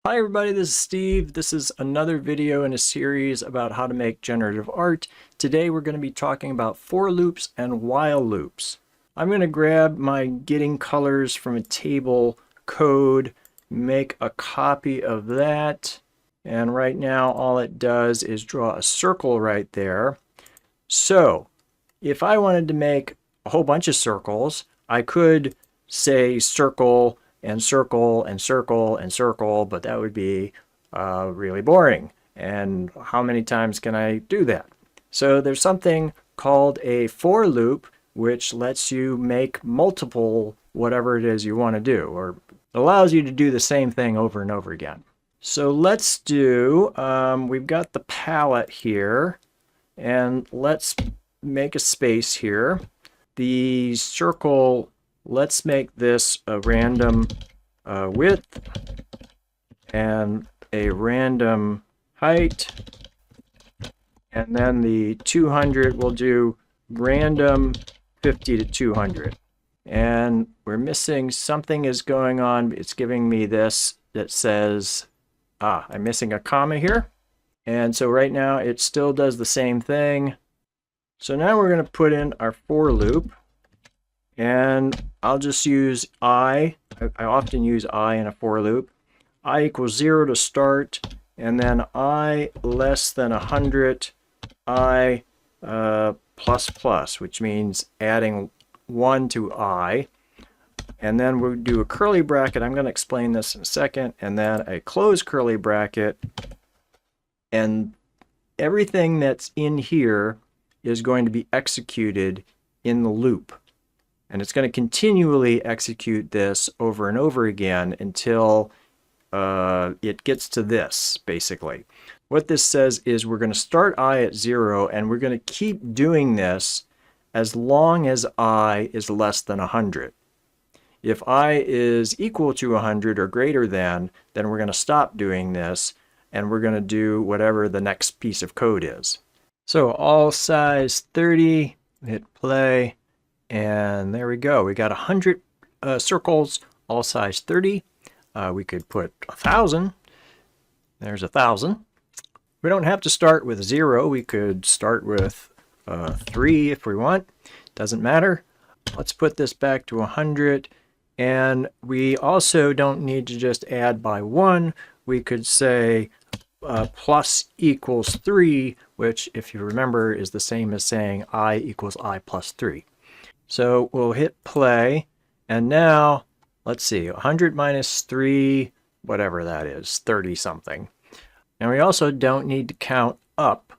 Hi everybody, this is Steve. This is another video in a series about how to make generative art. Today we're going to be talking about for loops and while loops. I'm going to grab my getting colors from a table code, make a copy of that, and right now all it does is draw a circle right there. So if I wanted to make a whole bunch of circles, I could say circle and circle and circle and circle, but that would be really boring. And how many times can I do that? So there's something called a for loop, which lets you make multiple whatever it is you want to do, or allows you to do the same thing over and over again. So let's do, we've got the palette here, and let's make a space here. The circle, let's make this a random width and a random height. And then the 200 we'll do random 50 to 200. And we're missing, something is going on. It's giving me this that says, I'm missing a comma here. And so right now it still does the same thing. So now we're going to put in our for loop, and I'll just use I often use I in a for loop. I equals 0 to start, and then I less than 100, I plus plus, which means adding 1 to I. And then we'll do a curly bracket. I'm going to explain this in a second, and then a close curly bracket. And everything that's in here is going to be executed in the loop. And it's going to continually execute this over and over again until it gets to this, basically. What this says is we're going to start I at 0, and we're going to keep doing this as long as I is less than 100. If I is equal to 100 or greater than, then we're going to stop doing this, and we're going to do whatever the next piece of code is. So all size 30, hit play, and there we go. We got 100 circles, all size 30. We could put 1,000. There's 1,000. We don't have to start with 0. We could start with 3 if we want. Doesn't matter. Let's put this back to 100. And we also don't need to just add by 1. We could say plus equals 3, which, if you remember, is the same as saying I equals I plus 3. So we'll hit play, and now, let's see, 100 minus 3, whatever that is, 30 something. And we also don't need to count up.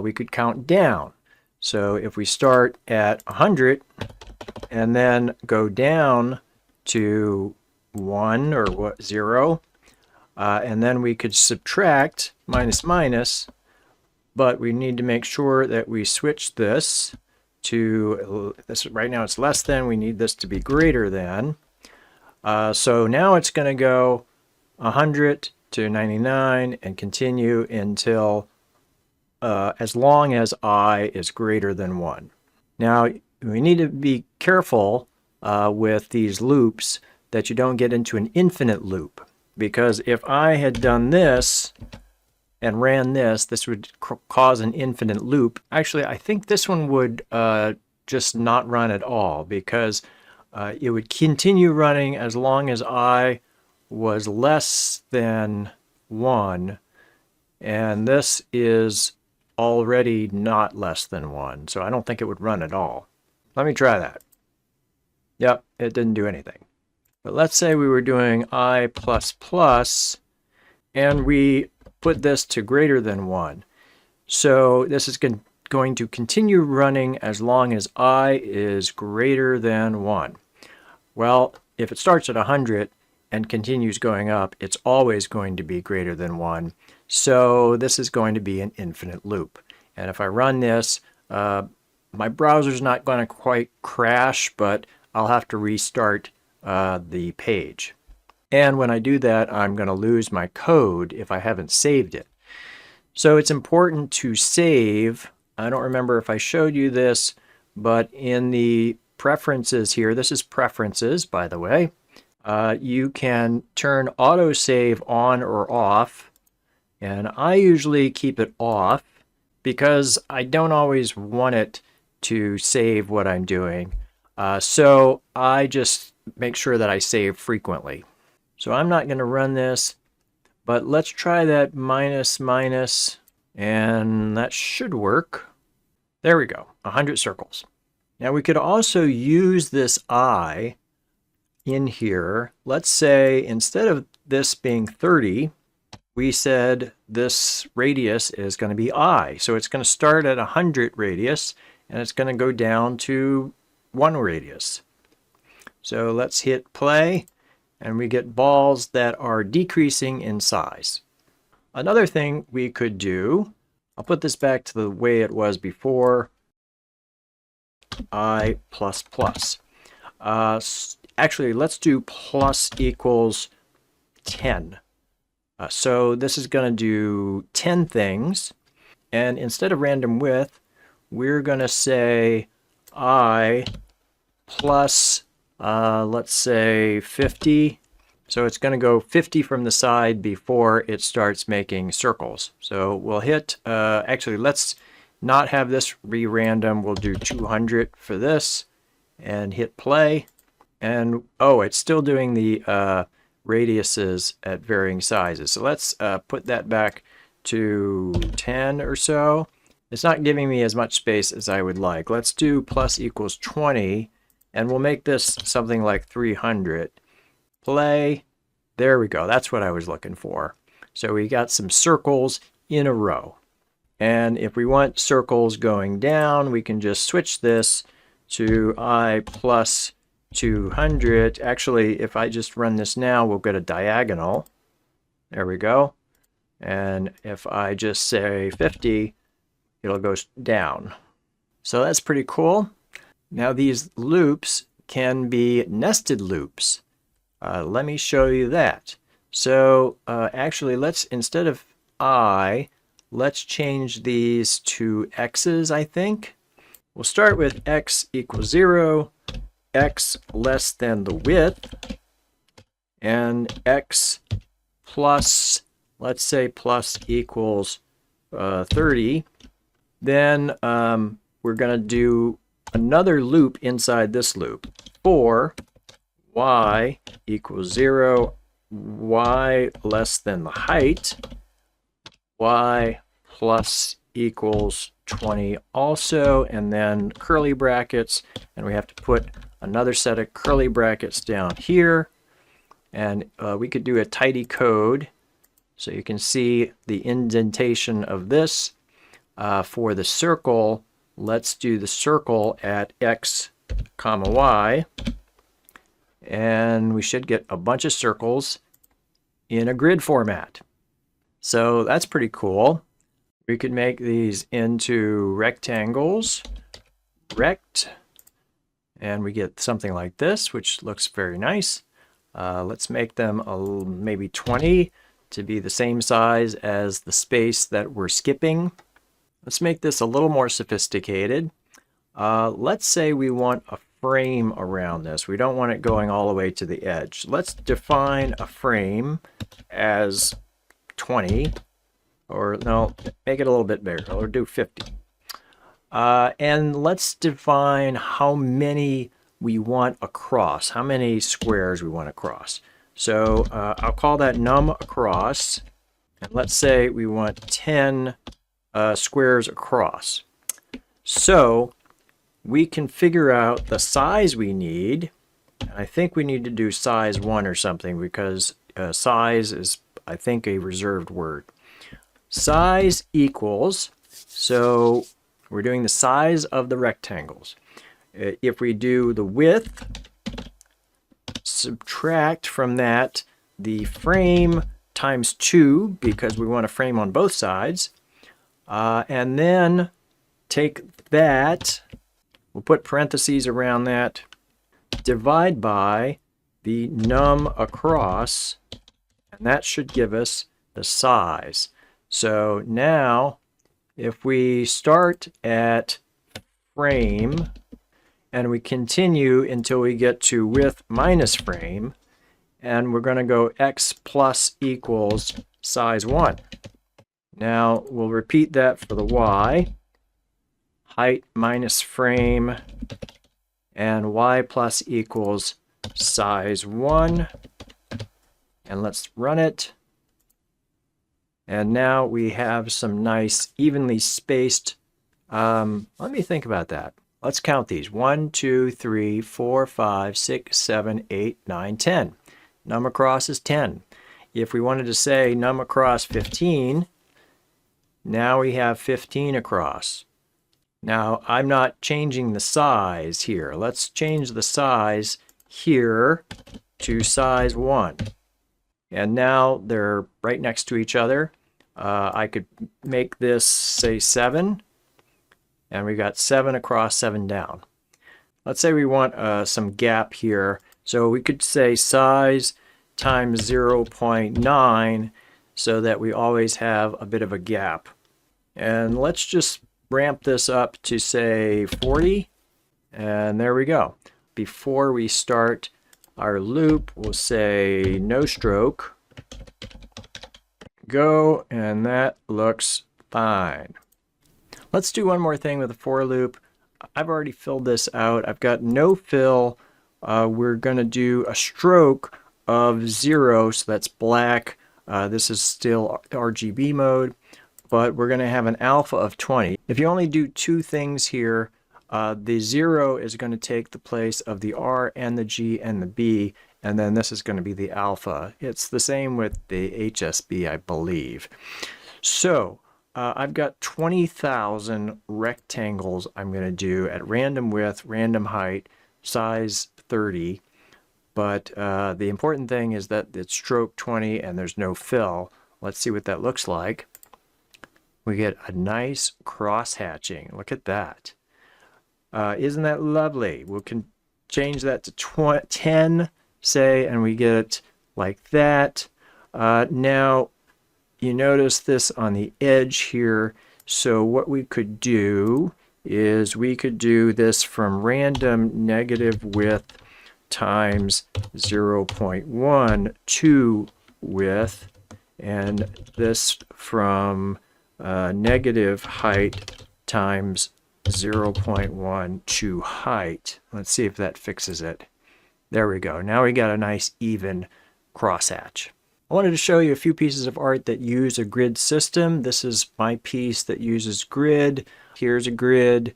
We could count down. So if we start at 100 and then go down to 1 or 0, and then we could subtract minus minus, but we need to make sure that we switch this to this. Right now it's less than, we need this to be greater than. So now it's going to go 100 to 99 and continue until as long as I is greater than 1. Now we need to be careful with these loops that you don't get into an infinite loop. Because if I had done this and ran this, this would cause an infinite loop. Actually, I think this one would just not run at all, because it would continue running as long as I was less than 1. And this is already not less than 1. So I don't think it would run at all. Let me try that. Yep, it didn't do anything. But let's say we were doing I plus plus, and we put this to greater than 1. So this is going to continue running as long as I is greater than 1. Well, if it starts at 100 and continues going up, it's always going to be greater than 1. So this is going to be an infinite loop. And if I run this, my browser's not going to quite crash, but I'll have to restart the page. And when I do that, I'm going to lose my code if I haven't saved it. So it's important to save. I don't remember if I showed you this, but in the preferences here, this is preferences, by the way, You can turn autosave on or off, and I usually keep it off because I don't always want it to save what I'm doing. So I just make sure that I save frequently. So I'm not going to run this, but let's try that minus minus, and that should work. There we go, 100 circles. Now we could also use this I in here. Let's say instead of this being 30, we said this radius is going to be I. So it's going to start at 100 radius and it's going to go down to 1 radius. So let's hit play and we get balls that are decreasing in size. Another thing we could do, I'll put this back to the way it was before, I plus plus. Actually, let's do plus equals 10. So this is going to do 10 things. And instead of random width, we're going to say I plus, let's say 50. So it's going to go 50 from the side before it starts making circles. So we'll hit, actually, let's not have this re-random. We'll do 200 for this and hit play. And, oh, it's still doing the radiuses at varying sizes. So let's put that back to 10 or so. It's not giving me as much space as I would like. Let's do plus equals 20, and we'll make this something like 300. Play. There we go. That's what I was looking for. So we got some circles in a row. And if we want circles going down, we can just switch this to I plus 200. Actually, if I just run this now, we'll get a diagonal. There we go. And if I just say 50, it'll go down. So that's pretty cool. Now these loops can be nested loops. Let me show you that. So actually, let's, instead of I, let's change these to x's, I think. We'll start with x equals 0, x less than the width, and x plus, let's say plus equals 30. Then we're going to do another loop inside this loop. For y equals 0, y less than the height, y plus equals 20 also, and then curly brackets, and we have to put another set of curly brackets down here, and we could do a tidy code so you can see the indentation of this. For the circle, let's do the circle at x comma y, and we should get a bunch of circles in a grid format. So that's pretty cool. We could make these into rectangles, rect, and we get something like this, which looks very nice. Let's make them maybe 20 to be the same size as the space that we're skipping. Let's make this a little more sophisticated. Let's say we want a frame around this. We don't want it going all the way to the edge. Let's define a frame as 20, or no, make it a little bit bigger, or do 50. And let's define how many we want across, how many squares we want across. So I'll call that num across, and let's say we want 10 squares across. So we can figure out the size we need. I think we need to do size 1 or something, because size is, I think, a reserved word. Size equals, so we're doing the size of the rectangles. If we do the width, subtract from that the frame times 2, because we want a frame on both sides, and then take that, we'll put parentheses around that, divide by the num across, and that should give us the size. So now, if we start at frame, and we continue until we get to width minus frame, and we're going to go x plus equals size 1. Now we'll repeat that for the y. Height minus frame, and y plus equals size 1. And let's run it. And now we have some nice evenly spaced, let me think about that. Let's count these. 1, 2, 3, 4, 5, 6, 7, 8, 9, 10. Num across is 10. If we wanted to say num across 15, now we have 15 across. Now I'm not changing the size here. Let's change the size here to size 1. And now they're right next to each other. I could make this say 7. And we got 7 across, 7 down. Let's say we want some gap here. So we could say size times 0.9 so that we always have a bit of a gap. And let's just ramp this up to say 40. And there we go. Before we start our loop, we'll say no stroke. Go, and that looks fine. Let's do one more thing with the for loop. I've already filled this out. I've got no fill. We're going to do a stroke of 0, so that's black. This is still RGB mode, but we're going to have an alpha of 20. If you only do 2 things here, the 0 is going to take the place of the R and the G and the B, and then this is going to be the alpha. It's the same with the HSB, I believe. So I've got 20,000 rectangles I'm going to do at random width, random height, size 30. But the important thing is that it's stroke 20 and there's no fill. Let's see what that looks like. We get a nice cross hatching. Look at that. Isn't that lovely? We can change that to 10, say, and we get it like that. Now, you notice this on the edge here. So what we could do is we could do this from random negative width times 0.1 to width, and this from negative height times 0.1 to height. Let's see if that fixes it. There we go. Now we got a nice even crosshatch. I wanted to show you a few pieces of art that use a grid system. This is my piece that uses grid. Here's a grid.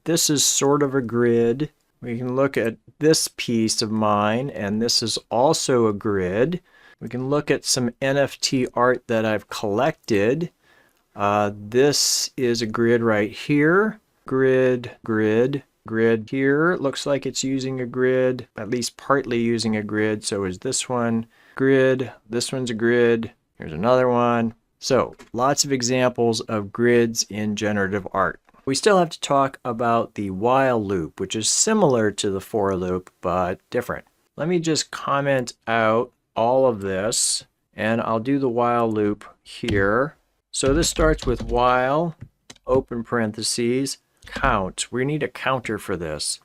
This is sort of a grid. We can look at this piece of mine, and this is also a grid. We can look at some NFT art that I've collected. This is a grid right here. Grid, grid, grid here. Looks like it's using a grid, at least partly using a grid. So is this one. Grid, this one's a grid. Here's another one. So lots of examples of grids in generative art. We still have to talk about the while loop, which is similar to the for loop, but different. Let me just comment out all of this, and I'll do the while loop here. So this starts with while, open parentheses, count. We need a counter for this.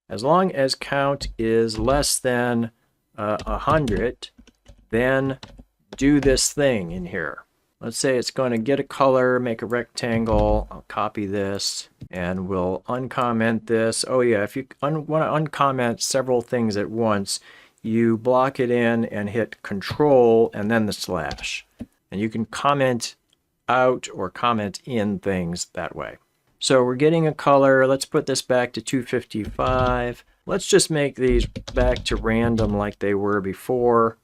As long as count is less than 100, then do this thing in here. Let's say it's going to get a color, make a rectangle. I'll copy this and we'll uncomment this. Oh yeah, if you want to uncomment several things at once, you block it in and hit Control and then the slash. And you can comment out or comment in things that way. So we're getting a color. Let's put this back to 255. Let's just make these back to random like they were before.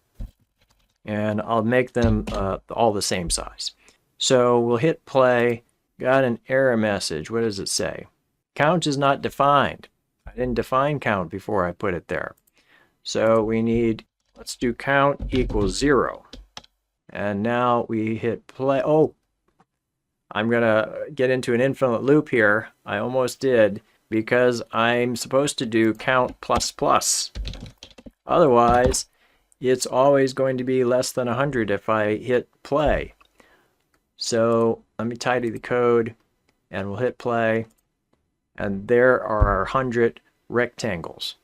And I'll make them all the same size. So we'll hit play. Got an error message. What does it say? Count is not defined. I didn't define count before I put it there. So we need, let's do count equals 0. And now we hit play. Oh, I'm going to get into an infinite loop here. I almost did, because I'm supposed to do count plus plus. Otherwise, it's always going to be less than 100 if I hit play. So let me tidy the code and we'll hit play. And there are our 100 rectangles.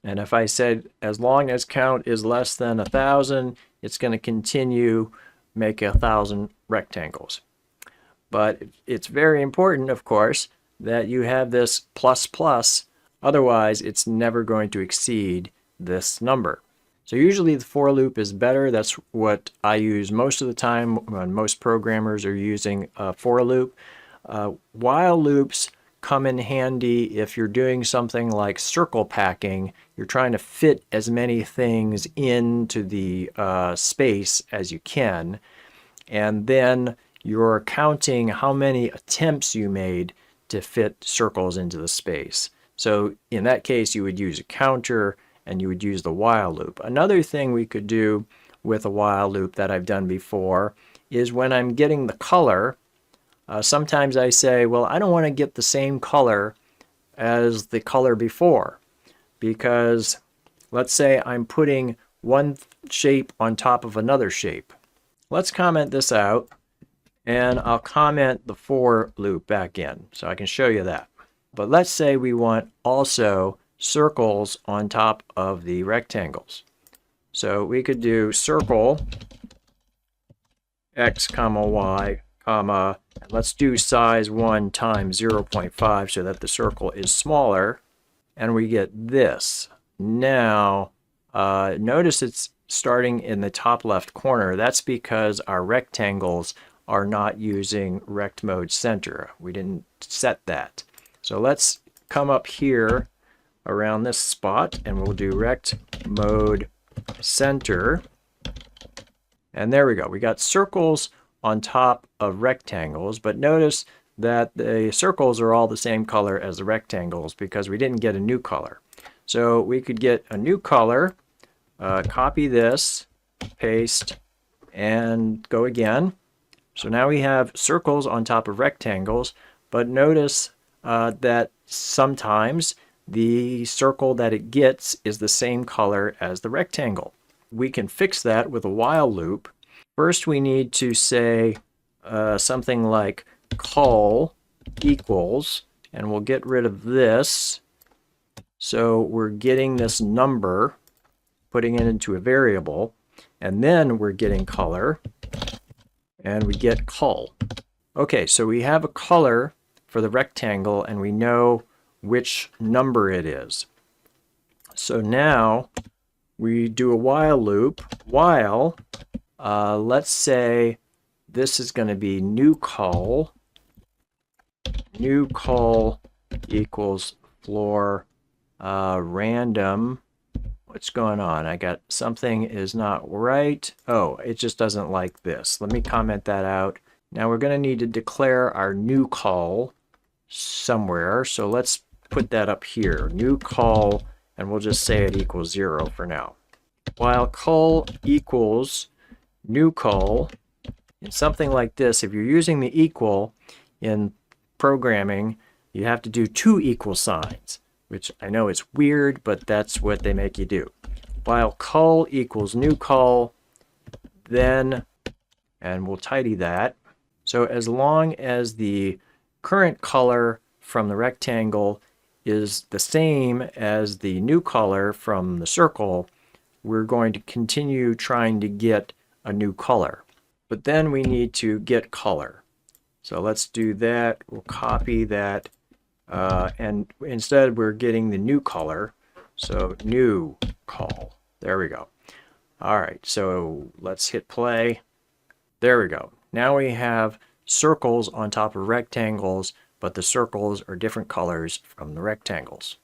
And if I said as long as count is less than 1,000, it's going to continue make 1,000 rectangles. But it's very important, of course, that you have this plus plus, otherwise it's never going to exceed this number. So usually the for loop is better. That's what I use most of the time when most programmers are using a for loop. While loops come in handy if you're doing something like circle packing. You're trying to fit as many things into the space as you can, and then you're counting how many attempts you made to fit circles into the space. So in that case, you would use a counter and you would use the while loop. Another thing we could do with a while loop that I've done before is when I'm getting the color, sometimes I say, well, I don't want to get the same color as the color before, because let's say I'm putting one shape on top of another shape. Let's comment this out, and I'll comment the for loop back in so I can show you that. But let's say we want also circles on top of the rectangles. So we could do circle x comma y comma, let's do size 1 times 0.5 so that the circle is smaller, and we get this. Now notice it's starting in the top left corner. That's because our rectangles are not using rect mode center. We didn't set that. So let's come up here around this spot and we'll do rect mode center. And there we go. We got circles on top of rectangles, but notice that the circles are all the same color as the rectangles because we didn't get a new color. So we could get a new color, copy this, paste, and go again. So now we have circles on top of rectangles, but notice that sometimes the circle that it gets is the same color as the rectangle. We can fix that with a while loop. First, we need to say something like col equals, and we'll get rid of this. So we're getting this number, putting it into a variable, and then we're getting color, and we get col. Okay, so we have a color for the rectangle, and we know which number it is. So now we do a while loop. While, let's say this is going to be new col equals floor random. What's going on? I got something is not right. Oh, it just doesn't like this. Let me comment that out. Now we're going to need to declare our new col somewhere. So let's put that up here. New col, and we'll just say it equals 0 for now. While col equals new col, in something like this, if you're using the equal in programming, you have to do 2 equal signs, which I know it's weird, but that's what they make you do. While col equals new col, then, and we'll tidy that. So as long as the current color from the rectangle is the same as the new color from the circle, we're going to continue trying to get a new color. But then we need to get color. So let's do that. We'll copy that. And instead we're getting the new color. So new col. There we go. All right, so let's hit play. There we go. Now we have circles on top of rectangles, but the circles are different colors from the rectangles.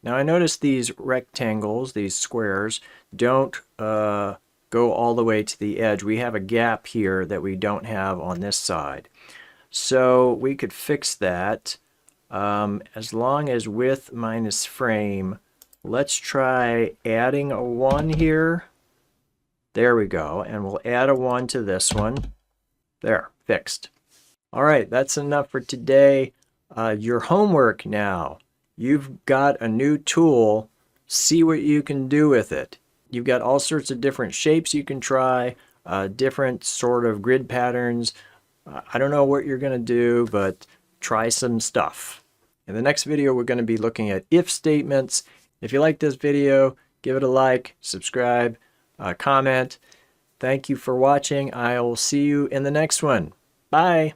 Now I notice these rectangles, these squares, don't go all the way to the edge. We have a gap here that we don't have on this side. So we could fix that as long as width minus frame. Let's try adding a 1 here. There we go. And we'll add a 1 to this one. There, fixed. All right, that's enough for today. Your homework now. You've got a new tool. See what you can do with it. You've got all sorts of different shapes you can try, different sort of grid patterns. I don't know what you're going to do, but try some stuff. In the next video, we're going to be looking at if statements. If you like this video, give it a like, subscribe, comment. Thank you for watching. I will see you in the next one. Bye.